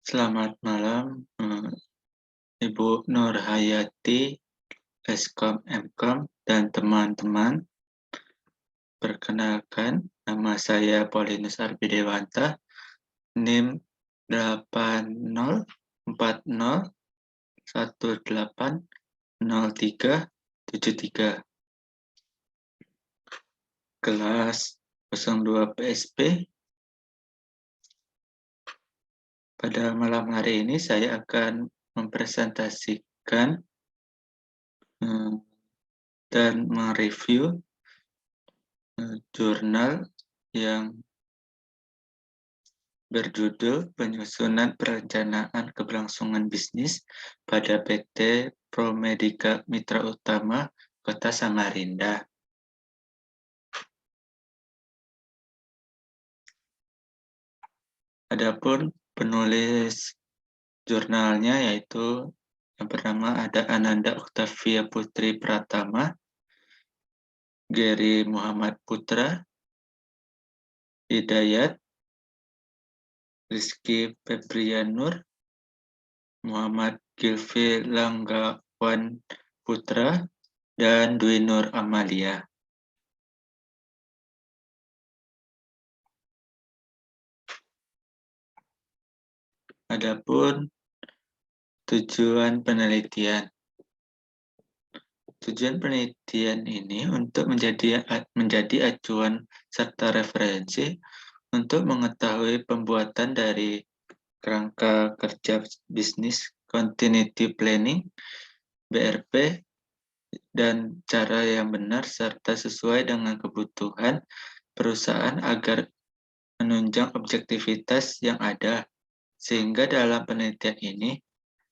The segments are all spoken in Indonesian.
Selamat malam, Ibu Nurhayati, Eskom Mkom, dan teman-teman. Perkenalkan, nama saya Paulinus Arbidewanta, NIM 80180373, kelas 02 PSP. Pada malam hari ini saya akan mempresentasikan dan mereview jurnal yang berjudul Penyusunan Perencanaan Keberlangsungan Bisnis pada PT Promedica Mitra Utama Kota Samarinda. Adapun penulis jurnalnya yaitu yang pertama ada Ananda Oktavia Putri Pratama, Gary Muhammad Putra, Hidayat, Rizky Febrianur, Muhammad Gilvi Langgawan Putra, dan Dwi Nur Amalia. Adapun tujuan penelitian. Tujuan penelitian ini untuk menjadi acuan serta referensi untuk mengetahui pembuatan dari kerangka kerja bisnis continuity planning BRP dan cara yang benar serta sesuai dengan kebutuhan perusahaan agar menunjang objektivitas yang ada. Sehingga dalam penelitian ini,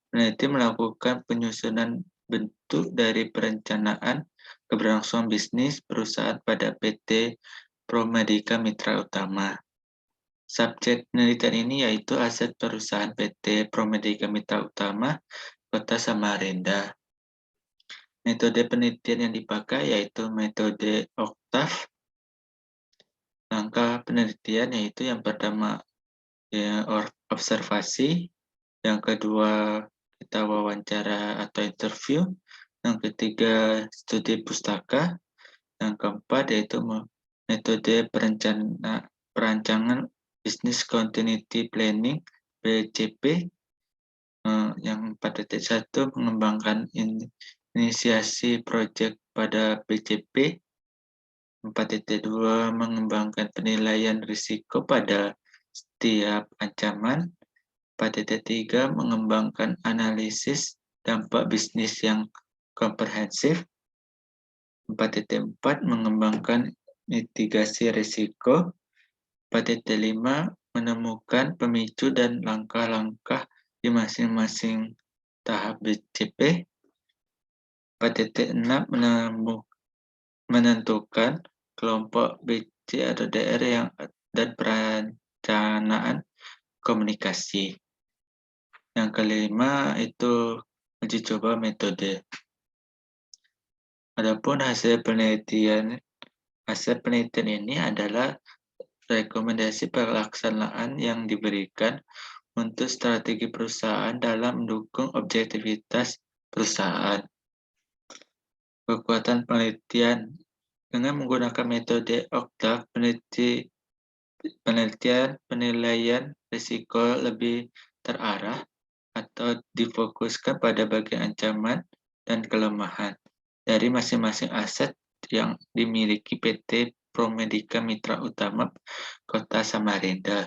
peneliti melakukan penyusunan bentuk dari perencanaan keberlangsungan bisnis perusahaan pada PT Promedica Mitra Utama. Subjek penelitian ini yaitu aset perusahaan PT Promedica Mitra Utama Kota Samarinda. Metode penelitian yang dipakai yaitu metode OKTAV. Langkah penelitian yaitu yang pertama observasi, yang kedua kita wawancara atau interview, yang ketiga studi pustaka, yang keempat yaitu metode perancangan Business Continuity Planning BCP, yang 4.1 mengembangkan inisiasi proyek pada BCP, 4.2 mengembangkan penilaian risiko pada setiap ancaman, 4.3 mengembangkan analisis dampak bisnis yang komprehensif, 4.4 mengembangkan mitigasi risiko, 4.5 menemukan pemicu dan langkah-langkah di masing-masing tahap BCP, 4.6 menentukan kelompok BC atau DR dan perencanaan komunikasi. Yang kelima itu uji coba metode. Adapun hasil penelitian ini adalah rekomendasi pelaksanaan yang diberikan untuk strategi perusahaan dalam mendukung objektivitas perusahaan. Kekuatan penelitian dengan menggunakan metode OKTAV, penilaian risiko lebih terarah atau difokuskan pada bagian ancaman dan kelemahan dari masing-masing aset yang dimiliki PT Promedica Mitra Utama Kota Samarinda.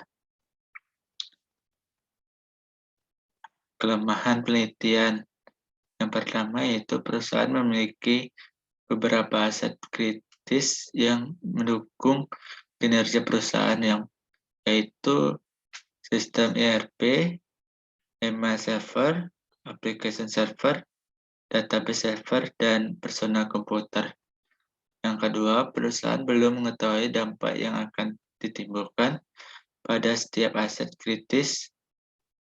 Kelemahan penelitian yang pertama yaitu perusahaan memiliki beberapa aset kritis yang mendukung kinerja perusahaan yaitu sistem ERP, email server, application server, database server, dan personal komputer. Yang kedua, perusahaan belum mengetahui dampak yang akan ditimbulkan pada setiap aset kritis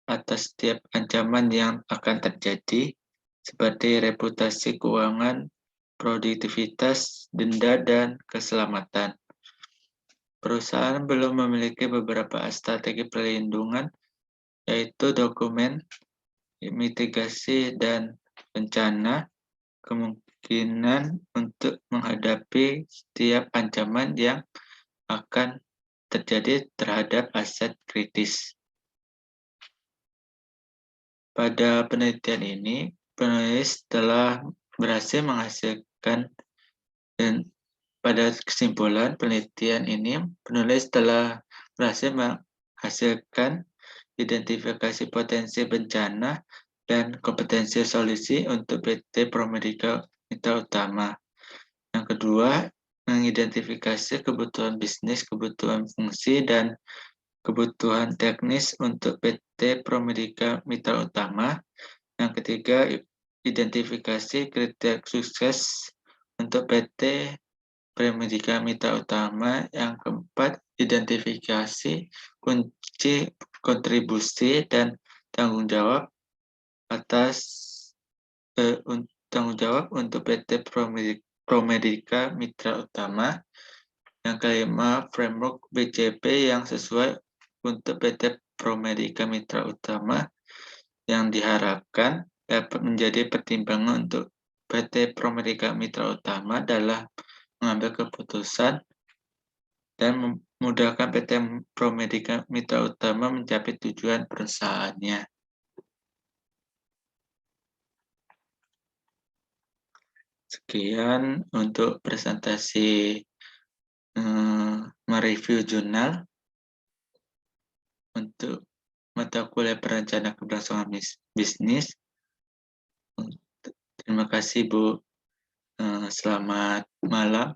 atas setiap ancaman yang akan terjadi, seperti reputasi keuangan, produktivitas, denda, dan keselamatan. Perusahaan belum memiliki beberapa strategi perlindungan yaitu dokumen mitigasi dan bencana, kemungkinan untuk menghadapi setiap ancaman yang akan terjadi terhadap aset kritis. Pada penelitian ini, penulis telah berhasil menghasilkan dan pada kesimpulan penelitian ini, penulis telah berhasil menghasilkan identifikasi potensi bencana dan kompetensi solusi untuk PT Promedica Mitra Utama. Yang kedua, mengidentifikasi kebutuhan bisnis, kebutuhan fungsi, dan kebutuhan teknis untuk PT Promedica Mitra Utama. Yang ketiga, identifikasi kriteria sukses untuk PT Promedica Mitra Utama. Yang keempat, identifikasi kunci kontribusi dan tanggung jawab untuk PT Promedica Mitra Utama. Yang kelima, framework BCP yang sesuai untuk PT Promedica Mitra Utama yang diharapkan dapat menjadi pertimbangan untuk PT Promedica Mitra Utama dalam mengambil keputusan dan memudahkan PT Promedica Mitra Utama mencapai tujuan perusahaannya. Sekian untuk presentasi mereview jurnal untuk mata kuliah perencanaan keberlangsungan bisnis. Terima kasih Bu. Selamat malam.